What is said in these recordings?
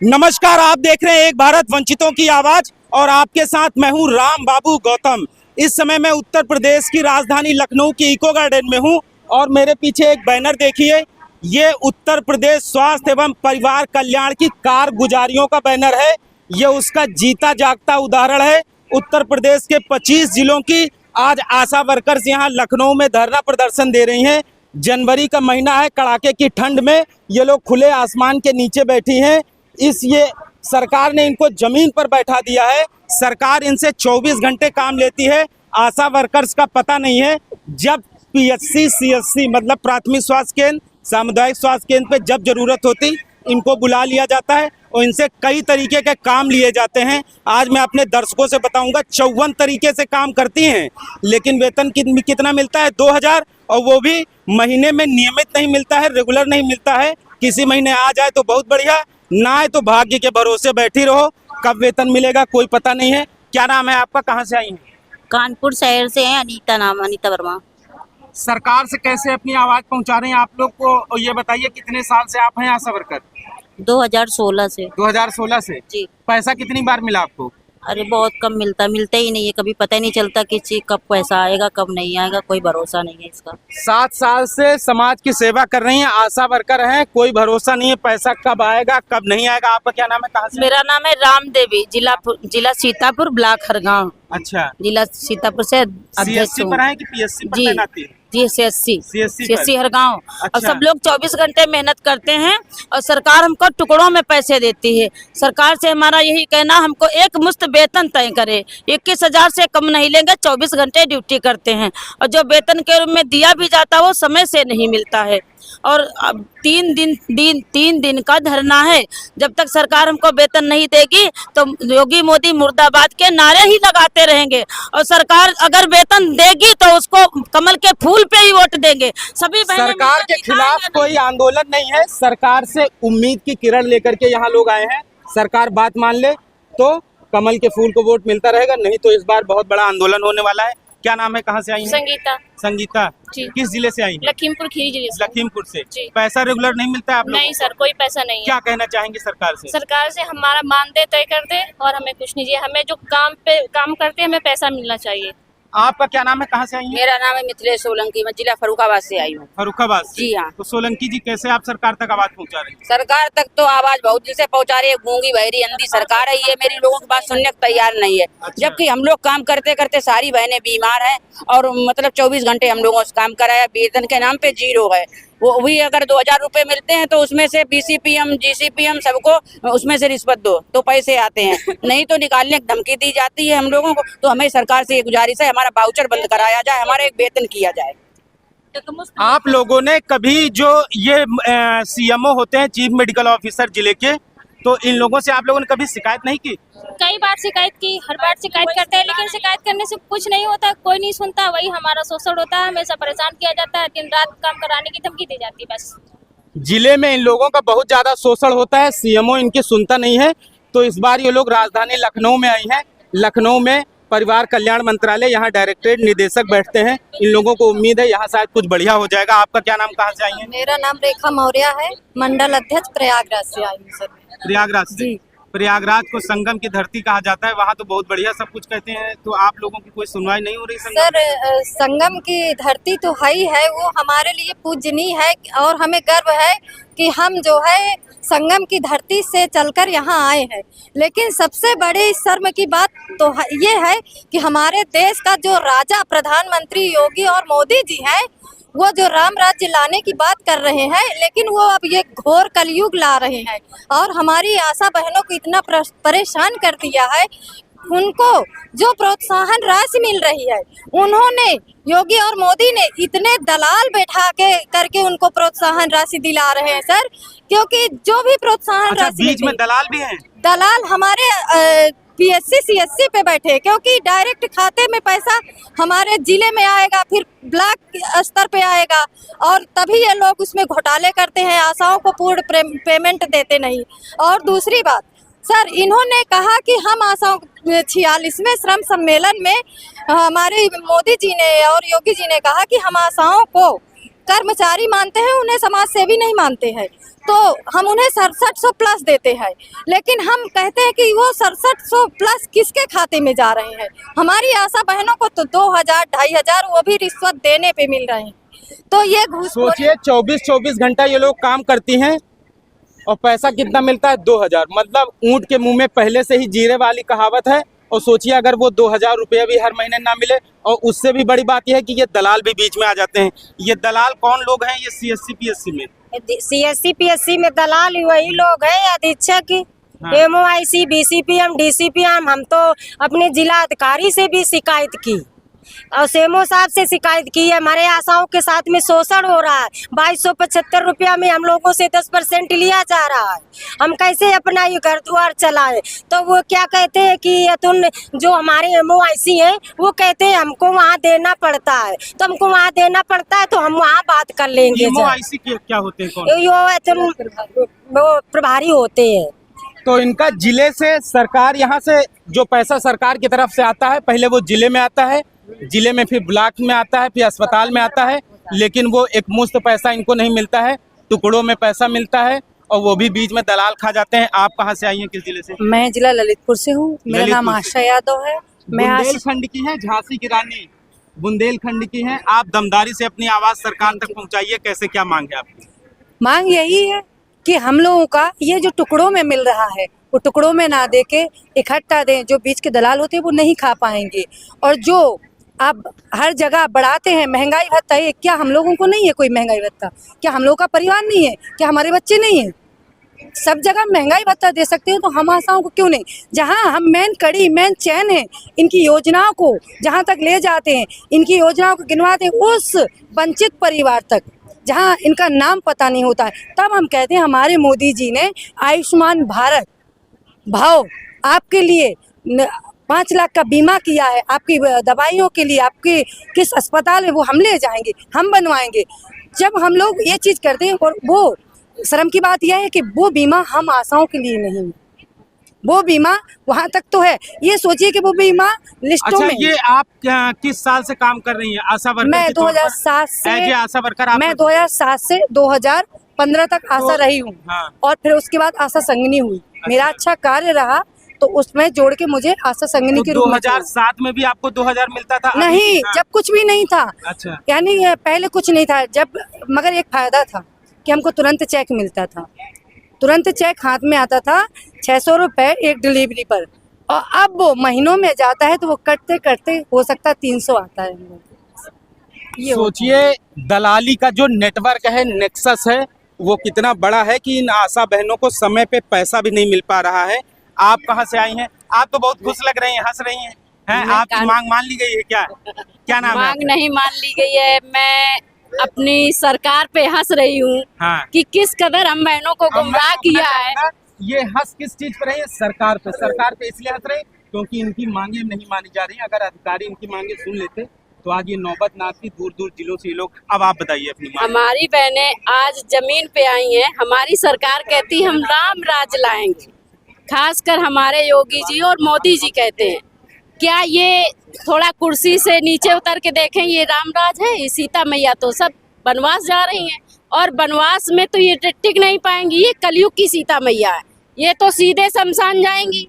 नमस्कार, आप देख रहे हैं एक भारत वंचितों की आवाज और आपके साथ मैं हूं राम बाबू गौतम। इस समय मैं उत्तर प्रदेश की राजधानी लखनऊ की इको गार्डन में हूं और मेरे पीछे एक बैनर देखिए। ये उत्तर प्रदेश स्वास्थ्य एवं परिवार कल्याण की कारगुजारियों का बैनर है। ये उसका जीता जागता उदाहरण है। उत्तर प्रदेश के 25 जिलों की आज आशा वर्कर्स यहाँ लखनऊ में धरना प्रदर्शन दे रही हैं। जनवरी का महीना है, कड़ाके की ठंड में ये लोग खुले आसमान के नीचे बैठी हैं। ये सरकार ने इनको जमीन पर बैठा दिया है। सरकार इनसे 24 घंटे काम लेती है। आशा वर्कर्स का पता नहीं है। जब पीएचसी सीएचसी मतलब प्राथमिक स्वास्थ्य केंद्र, सामुदायिक स्वास्थ्य केंद्र पे जब जरूरत होती इनको बुला लिया जाता है और इनसे कई तरीके के काम लिए जाते हैं। आज मैं अपने दर्शकों से बताऊंगा 54 तरीके से काम करती हैं, लेकिन वेतन कितना मिलता है? 2000, और वो भी महीने में नियमित नहीं मिलता है, रेगुलर नहीं मिलता है। किसी महीने आ जाए तो बहुत बढ़िया, ना आए तो भाग्य के भरोसे बैठी रहो। कब वेतन मिलेगा कोई पता नहीं है। क्या नाम है आपका, कहाँ से आई हैं? कानपुर शहर से हैं। अनीता वर्मा। सरकार से कैसे अपनी आवाज पहुंचा रहे हैं आप लोग को, ये बताइए। कितने साल से आप हैं आशा वर्कर? 2016 से। 2016 से जी। पैसा कितनी बार मिला आपको? अरे बहुत कम मिलता ही नहीं है। कभी पता ही नहीं चलता कि चीज कब पैसा आएगा कब नहीं आएगा, कोई भरोसा नहीं है इसका। 7 साल से समाज की सेवा कर रही हैं, आशा वर्कर हैं, कोई भरोसा नहीं है पैसा कब आएगा कब नहीं आएगा। आपका क्या नाम है, कहाँ से? मेरा नाम है राम देवी, जिला सीतापुर, ब्लॉक हरगांव। अच्छा, जिला सीतापुर से अध्यक्ष सीएससी पर है कि पीएससी पर तैनाती है? जी सीएससी हरगांव। अच्छा। और सब लोग 24 घंटे मेहनत करते हैं और सरकार हमको टुकड़ों में पैसे देती है। सरकार से हमारा यही कहना, हमको एक मुश्त वेतन तय करे। 21,000 से कम नहीं लेंगे। 24 घंटे ड्यूटी करते हैं और जो वेतन के रूप में दिया भी जाता है वो समय से नहीं मिलता है। और अब 3 दिन का धरना है। जब तक सरकार हमको वेतन नहीं देगी तो योगी मोदी मुर्दाबाद के नारे ही लगाते रहेंगे। और सरकार अगर वेतन देगी तो उसको कमल के फूल पे ही वोट देंगे। सभी सरकार के खिलाफ कोई आंदोलन नहीं है। सरकार से उम्मीद की किरण लेकर के यहाँ लोग आए हैं। सरकार बात मान ले तो कमल के फूल को वोट मिलता रहेगा, नहीं तो इस बार बहुत बड़ा आंदोलन होने वाला है। क्या नाम है, कहाँ से आई हैं? संगीता। संगीता जी। किस जिले से आई हैं? लखीमपुर खीरी जिले से। लखीमपुर से। जी। पैसा रेगुलर नहीं मिलता है आप लोगों नहीं सर, कोई पैसा नहीं है। क्या कहना चाहेंगे सरकार से? सरकार से हमारा मानदेय तय कर दे और हमें कुछ नहीं चाहिए। हमें जो काम करते हैं हमें पैसा मिलना चाहिए। आपका क्या नाम है, कहाँ से आई हैं? मेरा नाम है मिथिलेश सोलंकी, मैं जिला फर्रुखाबाद से आई हूँ। फर्रुखाबाद से। जी हाँ। तो सोलंकी जी, कैसे आप सरकार तक आवाज पहुँचा रहे हैं? सरकार तक तो आवाज बहुत दिन से पहुंचा रही है। गूंगी बहरी अंधी सरकार है ये, मेरी लोगों की बात सुनने को तैयार नहीं है। अच्छा। जबकि हम लोग काम करते करते सारी बहनें बीमार हैं और मतलब 24 घंटे हम लोगों से काम कराया। वेतन के नाम पे 0 है। वो भी अगर 2000 रुपए मिलते हैं तो उसमें से बीसीपीएम जीसीपीएम सबको उसमें से रिश्वत दो तो पैसे आते हैं, नहीं तो निकालने की धमकी दी जाती है हम लोगों को। तो हमें सरकार से ये गुजारिश है, हमारा वाउचर बंद कराया जाए, हमारा एक वेतन किया जाए। आप लोगों ने कभी जो ये सीएमओ होते हैं, चीफ मेडिकल ऑफिसर जिले के, तो इन लोगों से आप लोगों ने कभी शिकायत नहीं की? कई बार शिकायत की, हर बार शिकायत करते हैं, लेकिन शिकायत करने से कुछ नहीं होता, कोई नहीं सुनता। वही हमारा शोषण होता है, हमेशा परेशान किया जाता है, दिन रात काम कराने की धमकी दी जाती है बस। जिले में इन लोगों का बहुत ज्यादा शोषण होता है, सीएमओ इनकी सुनता नहीं है। तो इस बार ये लोग राजधानी लखनऊ में आई हैं। लखनऊ में परिवार कल्याण मंत्रालय, यहाँ डायरेक्टरेट निदेशक बैठते हैं। इन लोगों को उम्मीद है यहाँ शायद कुछ बढ़िया हो जाएगा। आपका क्या नाम, कहाँ से आई हैं? मेरा नाम रेखा मौर्य है, मंडल अध्यक्ष प्रयागराज से आई हूँ सर। प्रयागराज से। प्रयागराज को संगम की धरती कहा जाता है, वहाँ तो बहुत बढ़िया सब कुछ कहते हैं। तो आप लोगों की कोई सुनवाई नहीं हो रही संगम? सर संगम की धरती तो है ही है, वो हमारे लिए पूजनीय है और हमें गर्व है कि हम जो है संगम की धरती से चलकर यहाँ आए हैं। लेकिन सबसे बड़ी शर्म की बात तो ये है कि हमारे देश का जो राजा प्रधानमंत्री योगी और मोदी जी हैं, वो जो राम राज्य लाने की बात कर रहे हैं, लेकिन वो अब ये घोर कलयुग ला रहे हैं और हमारी आशा बहनों को इतना परेशान कर दिया है। उनको जो प्रोत्साहन राशि मिल रही है, उन्होंने योगी और मोदी ने इतने दलाल बैठा के करके उनको प्रोत्साहन राशि दिला रहे हैं सर। क्योंकि जो भी प्रोत्साहन राशि बीच में दलाल भी हैं? दलाल हमारे पीएससी सीएससी पे बैठे, क्योंकि डायरेक्ट खाते में पैसा हमारे जिले में आएगा, फिर ब्लॉक स्तर पे आएगा और तभी ये लोग उसमें घोटाले करते हैं, आशाओं को पूर्ण पेमेंट देते नहीं। और दूसरी बात सर, इन्होंने कहा कि हम आशाओं 46वें श्रम सम्मेलन में हमारे मोदी जी ने और योगी जी ने कहा कि हम आशाओं को कर्मचारी मानते हैं, उन्हें समाज सेवी नहीं मानते हैं। तो हम उन्हें 6700 प्लस देते हैं, लेकिन हम कहते हैं कि वो 6700 प्लस किसके खाते में जा रहे हैं। हमारी आशा बहनों को तो 2000 2500 वो भी रिश्वत देने पे मिल रहे हैं। तो ये घूसखोरी। सोचिए 24 घंटा ये लोग काम करती हैं और पैसा कितना मिलता है? 2000। मतलब ऊंट के मुंह में पहले से ही जीरे वाली कहावत है। और सोचिए अगर वो 2000 रुपये भी हर महीने ना मिले, और उससे भी बड़ी बात यह है कि ये दलाल भी बीच में आ जाते हैं। ये दलाल कौन लोग हैं? ये CSC PSC में CSC PSC में दलाल वही लोग हैं, अधीक्षक, MOIC, BCPM, DCPM। हम तो अपने जिला अधिकारी से भी शिकायत की और सेमो साहब से शिकायत की है। हमारे आशाओं के साथ में शोषण हो रहा है। 2275 रुपया में हम लोगों से 10% लिया जा रहा है। हम कैसे अपना ये घर द्वार चलाएं? तो वो क्या कहते हैं कि तुम जो हमारे MOIC हैं वो कहते हैं हमको वहाँ देना पड़ता है, तो हमको वहाँ देना पड़ता है तो हम वहाँ बात कर लेंगे। MOIC क्या होते हैं? कौन? वो प्रभारी होते हैं। तो इनका जिले से सरकार, यहाँ से जो पैसा सरकार की तरफ से आता है, पहले वो जिले में आता है, जिले में फिर ब्लॉक में आता है, फिर अस्पताल में आता है, लेकिन वो एक मुश्त पैसा इनको नहीं मिलता है, टुकड़ों में पैसा मिलता है और वो भी बीच में दलाल खा जाते हैं। आप कहाँ से आई हैं, किस जिले से? मैं जिला ललितपुर से हूँ। मेरा नाम आशा यादव है। मैं बुंदेलखंड की हैं, झांसी की रानी बुंदेलखंड की हैं। आप दमदारी से अपनी आवाज सरकार तक पहुँचाइए। कैसे, क्या मांग है आपकी? मांग यही है कि हम लोगों का ये जो टुकड़ों में मिल रहा है वो टुकड़ों में ना दे के इकट्ठा दें। जो बीच के दलाल होते हैं वो नहीं खा पाएंगे। और जो आप हर जगह बढ़ाते हैं महंगाई भत्ता, ये क्या हम लोगों को नहीं है कोई महंगाई भत्ता? क्या हम लोगों का परिवार नहीं है? क्या हमारे बच्चे नहीं हैं? सब जगह महंगाई भत्ता दे सकते हैं तो हम आशाओं को क्यों नहीं? जहां हम मेन कड़ी मेन चैन है इनकी योजनाओं को जहां तक ले जाते हैं, इनकी योजनाओं को गिनवाते हैं उस वंचित परिवार तक जहां इनका नाम पता नहीं होता है, तब हम कहते हैं हमारे मोदी जी ने आयुष्मान भारत भाव आपके लिए 5 लाख का बीमा किया है। आपकी दवाइयों के लिए आपके किस अस्पताल में वो हम ले जाएंगे, हम बनवाएंगे। जब हम लोग ये चीज़ करते हैं, और वो शर्म की बात यह है कि वो बीमा हम आशाओं के लिए नहीं, वो बीमा वहाँ तक तो है। ये सोचिए कि वो बीमा लिस्टों में। ये आप किस साल से काम कर रही हैं आशा वर्कर? मैं 2007 से आशा वर्कर। मैं 2007 से 2015 तक आशा रही हूँ। हाँ। और फिर उसके बाद आशा संगिनी हुई। मेरा अच्छा कार्य रहा तो उसमें जोड़ के मुझे आशा संगिनी के रूप में। 2007 में भी आपको 2000 मिलता था? नहीं, जब कुछ भी नहीं था। अच्छा। यानी पहले कुछ नहीं था जब, मगर एक फायदा था कि हमको तुरंत चेक मिलता था, तुरंत चेक हाथ में आता था 600 रुपये एक डिलीवरी पर। और अब वो महीनों में जाता है तो वो कटते कटते हो सकता 300 आता है। ये सोचिए दलाली का जो नेटवर्क है, नेक्सस है, वो कितना बड़ा है कि इन आशा बहनों को समय पे पैसा भी नहीं मिल पा रहा है। आप कहाँ से आई हैं? आप तो बहुत खुश लग रही हैं, हंस रही हैं। आपकी मांग मान ली गई है क्या? क्या नाम है? मांग नहीं मान ली गई है। मैं अपनी सरकार पे हंस रही हूँ। हाँ। कि किस कदर हम बहनों को गुमराह किया है। ये हंस किस चीज पर है? सरकार पे। सरकार पे इसलिए हंस रहे क्योंकि इनकी मांगे नहीं मानी जा रही। अगर अधिकारी इनकी मांगे सुन लेते तो आज ये नौबत ना आती। दूर दूर जिलों से ये लोग। अब आप बताइए अपनी मांग। हमारी बहनें आज जमीन पे आई हैं। हमारी सरकार कहती हम राम राज लाएंगे, खासकर हमारे योगी जी और मोदी जी कहते हैं। क्या ये थोड़ा कुर्सी से नीचे उतर के देखें, ये राम राज है? ये सीता मैया तो सब वनवास जा रही हैं और वनवास में तो ये टिक नहीं पाएंगी। ये कलयुग की सीता मैया है, ये तो सीधे शमशान जाएंगी।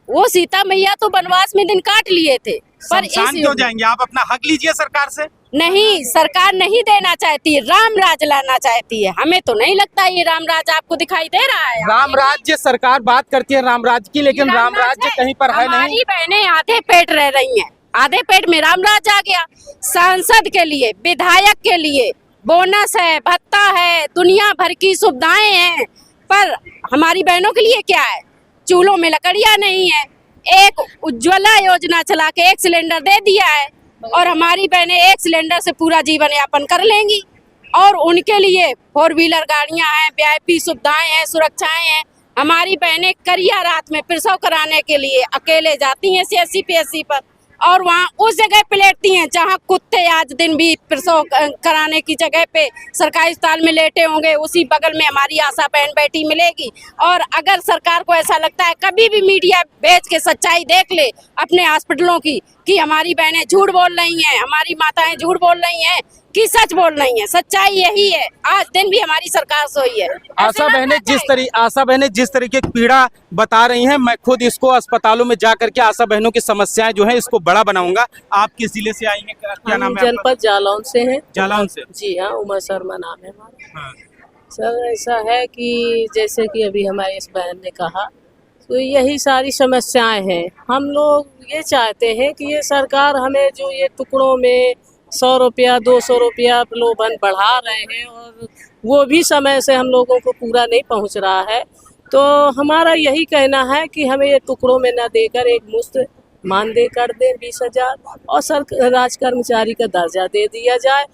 वो सीता मैया तो वनवास में दिन काट लिए थे, पर शमशान क्यों जाएंगे? आप अपना हक लीजिए सरकार से। नहीं, सरकार नहीं देना चाहती, राम राज लाना चाहती है। हमें तो नहीं लगता ये राम राज आपको दिखाई दे रहा है। राम राज्य सरकार बात करती है राम राज्य की, लेकिन राम राज्य कहीं पर है नहीं। हमारी बहनें आधे पेट रह रही हैं, आधे पेट में राम राज आ गया। सांसद के लिए, विधायक के लिए बोनस है, भत्ता है, दुनिया भर की सुविधाएं हैं, पर हमारी बहनों के लिए क्या है? चूल्हों में लकड़ियां नहीं है। एक उज्ज्वला योजना चला के 1 सिलेंडर दे दिया है और हमारी बहनें 1 सिलेंडर से पूरा जीवन यापन कर लेंगी। और उनके लिए 4 व्हीलर गाड़ियां हैं, VIP सुविधाएं हैं, सुरक्षाएं हैं। हमारी बहनें करिया रात में प्रसव कराने के लिए अकेले जाती हैं CSC PSC पर, और वहाँ उस जगह पे लेटती हैं जहाँ कुत्ते आज दिन भी प्रसव कराने की जगह पे सरकारी अस्पताल में लेटे होंगे, उसी बगल में हमारी आशा बहन बैठी मिलेगी। और अगर सरकार को ऐसा लगता है, कभी भी मीडिया भेज के सच्चाई देख ले अपने हॉस्पिटलों की कि हमारी बहनें झूठ बोल रही हैं, हमारी माताएं झूठ बोल रही हैं कि सच बोल रही है। सच्चाई यही है, आज दिन भी हमारी सरकार सोई है। आशा बहनें जिस तरीके की पीड़ा बता रही हैं, मैं खुद इसको अस्पतालों में जा करके आशा बहनों की समस्याएं जो हैं इसको बड़ा बनाऊंगा। आप किस जिले से आई हैं, क्या नाम है? जनपद जालौन से हैं। जालौन से? जी हाँ, उमा शर्मा नाम है हमारा। हाँ। सर ऐसा है कि जैसे कि अभी हमारी इस बहन ने कहा, तो यही सारी समस्याएं हैं। हम लोग ये चाहते हैं कि ये सरकार हमें जो ये टुकड़ों में 100 रुपया 200 रुपया प्रलोभन बढ़ा रहे हैं और वो भी समय से हम लोगों को पूरा नहीं पहुंच रहा है। तो हमारा यही कहना है कि हमें ये टुकड़ों में न देकर एक मुफ्त मानदेय कर दें 20,000 और राज कर्मचारी का दर्जा दे दिया जाए।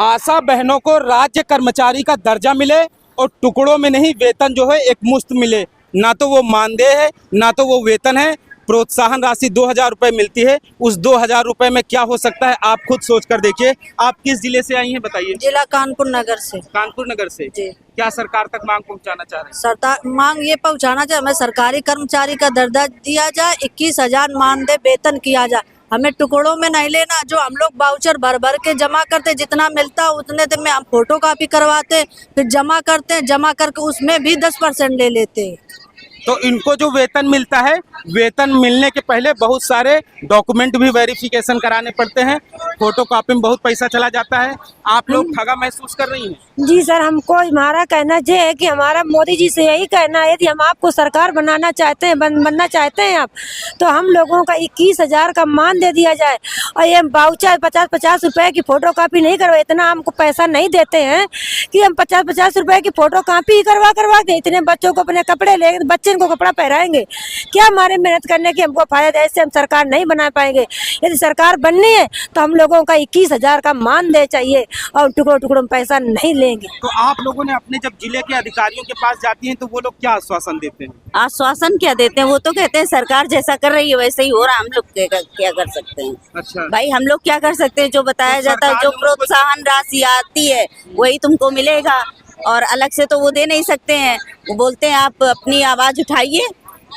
आशा बहनों को राज्य कर्मचारी का दर्जा मिले और टुकड़ों में नहीं, वेतन जो है एक मुश्त मिले। ना तो वो मानदेय है, ना तो वो वेतन है। प्रोत्साहन राशि 2,000 रुपए मिलती है। उस 2,000 रुपए में क्या हो सकता है, आप खुद सोच कर देखिए। आप किस जिले से आई हैं बताइए? जिला कानपुर नगर से। कानपुर नगर से जी। क्या सरकार तक मांग पहुंचाना चाह रहे हैं? सरकार मांग ये पहुंचाना चाहिए, हमें सरकारी कर्मचारी का दर्जा दिया जाए, 21,000 मानदेय वेतन किया जाए। हमें टुकड़ों में नहीं लेना, जो हम लोग बाउचर भर भर के जमा करते, जितना मिलता उतने दिन में हम फोटो कॉपी करवाते, फिर जमा करते, जमा करके उसमें भी 10% ले लेते। तो इनको जो वेतन मिलता है, वेतन मिलने के पहले बहुत सारे डॉक्यूमेंट भी वेरिफिकेशन कराने पड़ते हैं। फोटो कॉपी में बहुत पैसा चला जाता है। आप लोग ठगा महसूस कर रही हैं? जी सर, हमको हमारा कहना ये है कि हमारा मोदी जी से यही कहना है, यदि हम आपको सरकार बनाना चाहते हैं, बनना चाहते हैं आप, तो हम लोगों का 21,000 का मान दे दिया जाए। और ये बाउचर 50-50 रुपए की फोटो कॉपी नहीं करवा, इतना हमको पैसा नहीं देते हैं कि हम 50-50 रुपए की फोटो कॉपी करवा के इतने बच्चों को अपने कपड़े ले, बच्चे को कपड़ा पहनाएंगे। क्या हमारे मेहनत करने की हमको फायदा? ऐसे हम सरकार नहीं बना पाएंगे। यदि सरकार बननी है तो हम लोगों का 21,000 का मान दे चाहिए और टुकड़ों टुकड़ों में पैसा नहीं लेंगे। तो आप लोगों ने अपने जब जिले के अधिकारियों के पास जाती हैं तो वो लोग क्या आश्वासन देते हैं? आश्वासन क्या देते हैं? वो तो कहते हैं सरकार जैसा कर रही है वैसे ही हो रहा, हम लोग क्या कर सकते हैं? अच्छा भाई हम लोग क्या कर सकते हैं? जो बताया जाता है, जो प्रोत्साहन राशि आती है वही तुमको मिलेगा, और अलग से तो वो दे नहीं सकते हैं। वो बोलते हैं आप अपनी आवाज उठाइए।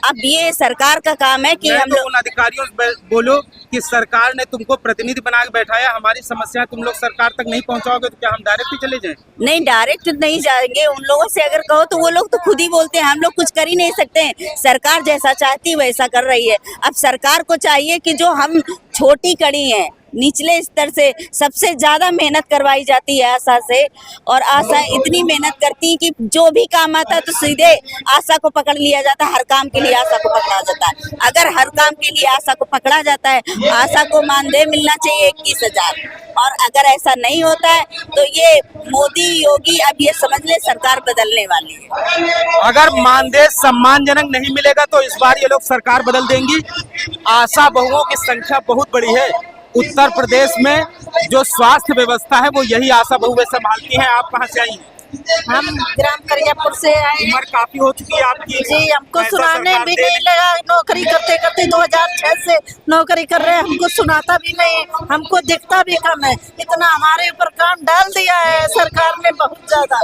अब ये सरकार का काम है कि हम लोग उन अधिकारियों से बोलो कि सरकार ने तुमको प्रतिनिधि बना के बैठाया, हमारी समस्या तुम लोग सरकार तक नहीं पहुंचाओगे तो क्या हम डायरेक्ट ही चले जाएं? नहीं, डायरेक्ट नहीं जाएंगे। उन लोगों से अगर कहो तो वो लोग तो खुद ही बोलते हैं हम लोग कुछ कर ही नहीं सकते हैं, सरकार जैसा चाहती वैसा कर रही है। अब सरकार को चाहिए कि जो हम छोटी कड़ी हैं, निचले स्तर से सबसे ज्यादा मेहनत करवाई जाती है आशा से, और आशा इतनी मेहनत करती है कि जो भी काम आता है तो सीधे आशा को पकड़ लिया जाता है। हर काम के लिए आशा को पकड़ा जाता है। अगर हर काम के लिए आशा को पकड़ा जाता है, आशा को मानदेय मिलना चाहिए 21,000, और अगर ऐसा नहीं होता है तो ये मोदी योगी अब ये समझ ले सरकार बदलने वाली है। अगर मानदेय सम्मानजनक नहीं मिलेगा तो इस बार ये लोग सरकार बदल देंगी। आशा बहुओं की संख्या बहुत बड़ी है। उत्तर प्रदेश में जो स्वास्थ्य व्यवस्था है वो यही आशा बहुएं संभालती हैं। आप कहाँ से आई हैं? हम ग्राम करियापुर से आए। उम्र काफी हो चुकी है आपकी। जी, हमको पैसा सुनाने सरकार भी दे नहीं लगा। नौकरी करते करते 2006 से नौकरी कर रहे हैं, हमको सुनाता भी नहीं, हमको दिखता भी कम है। इतना हमारे ऊपर काम डाल दिया है सरकार ने बहुत ज्यादा।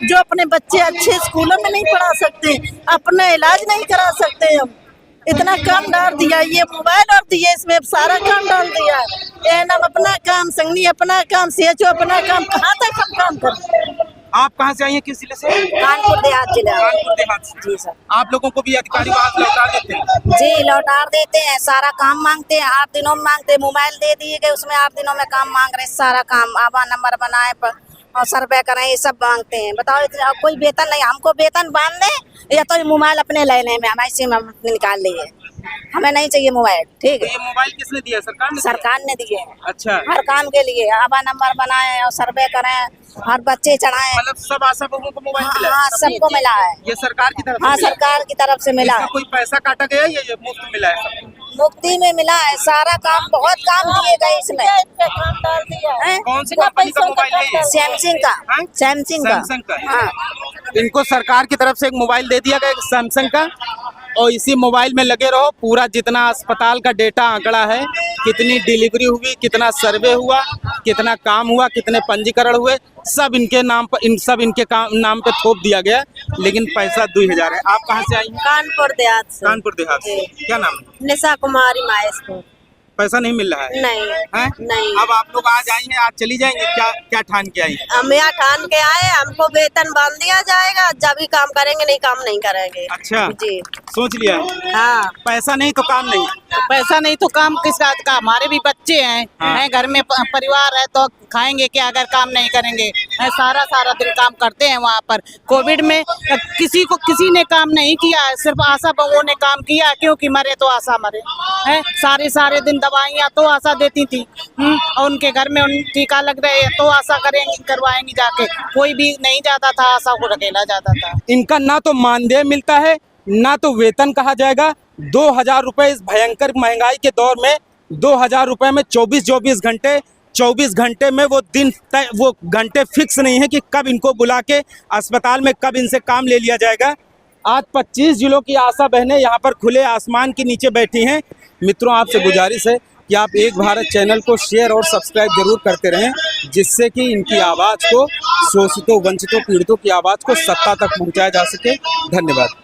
जो अपने बच्चे अच्छे स्कूलों में नहीं पढ़ा सकते, अपना इलाज नहीं करा सकते, हम इतना काम डाल दिया। ये मोबाइल और दिए, इसमें सारा काम डाल दिया है। हम अपना काम, संगनी अपना काम, CHO अपना काम, कहाँ तक हम काम करें? आप कहाँ से आई हैं, किस जिले से? कानपुर देहात जिला। कानपुर देहात से। जी सर। आप लोगों को भी अधिकारी वहाँ लौटा देते हैं? जी, लौटा देते हैं। सारा काम मांगते हैं, 8 दिनों में मांगते हैं। मोबाइल दे दिए गए, उसमें 8 दिनों में काम मांग रहे हैं। सारा काम आधार नंबर बनाए और सर्वे करें, ये सब मांगते हैं। बताओ, कोई वेतन नहीं। हमको वेतन बांध दे या तो मोबाइल अपने लेने में, हम ऐसे में अपने निकाल लिए। हमें नहीं चाहिए मोबाइल, ठीक है? ये मोबाइल किसने दिया? सरकार ने? सरकार ने दिए। अच्छा, हर काम के लिए आधार नंबर बनाए और सर्वे करें, हर बच्चे चढ़ाए। मतलब सब आशा बहुओं को मोबाइल मिला है? हाँ, सबको मिला है। ये सरकार की तरफ से हाँ, मिला है? सरकार की तरफ से मिला है। कोई पैसा काटा गया या ये मुफ्त मिला है सबको? मुफ्ती में मिला है। सारा काम, बहुत काम दिए गए इसमें। काम डाल दिया है। कौन सी कंपनी का मोबाइल है ये? सैमसंग का। हाँ? सैमसंग का। हाँ। इनको सरकार की तरफ से एक मोबाइल दे दिया गया सैमसंग का, और इसी मोबाइल में लगे रहो। पूरा जितना अस्पताल का डेटा आंकड़ा है, कितनी डिलीवरी हुई, कितना सर्वे हुआ, कितना काम हुआ, कितने पंजीकरण हुए, सब इनके नाम पर, इनके नाम पे थोप दिया गया। लेकिन पैसा 2,000 है। आप कहाँ से आई हैं? कानपुर देहात से। कानपुर देहात से। क्या नाम है? निशा कुमारी माहेशपुर। पैसा नहीं मिल रहा है? नहीं हैं? नहीं। अब आप लोग आज आई हैं, आज चली जाएंगे, क्या क्या ठान के आई हैं? हम यहाँ ठान के आए, हमको वेतन बांध दिया जाएगा, जब भी काम करेंगे, नहीं काम नहीं करेंगे। अच्छा जी सोच लिया है? हाँ। पैसा नहीं तो काम नहीं। पैसा नहीं तो काम किस बात का? हमारे भी बच्चे हैं, हाँ। हैं घर में परिवार है, तो खाएंगे क्या अगर काम नहीं करेंगे? हैं, सारा सारा दिन काम करते हैं वहाँ पर। कोविड में किसी ने काम नहीं किया है, सिर्फ आशा बहुओं ने काम किया, क्योंकि मरे तो आशा मरे हैं। सारे दिन दवाइयाँ तो आशा देती थी, और उनके घर में टीका लग रहे हैं तो आशा करेंगी, करवाएंगी जाके। कोई भी नहीं जाता था, आशा को ढकेला जाता था। इनका ना तो मानदेय मिलता है, ना तो वेतन कहा जाएगा। 2000 रुपए इस भयंकर महंगाई के दौर में, 2000 रुपए में 24 घंटे में वो दिन तय, वो घंटे फिक्स नहीं है कि कब इनको बुला के अस्पताल में कब इनसे काम ले लिया जाएगा। आज 25 जिलों की आशा बहनें यहाँ पर खुले आसमान के नीचे बैठी हैं। मित्रों, आपसे गुजारिश है कि आप एक भारत चैनल को शेयर और सब्सक्राइब जरूर करते रहें, जिससे कि इनकी आवाज़ को, शोषितों, वंचितों, पीड़ितों की आवाज़ को सत्ता तक पहुँचाया जा सके। धन्यवाद।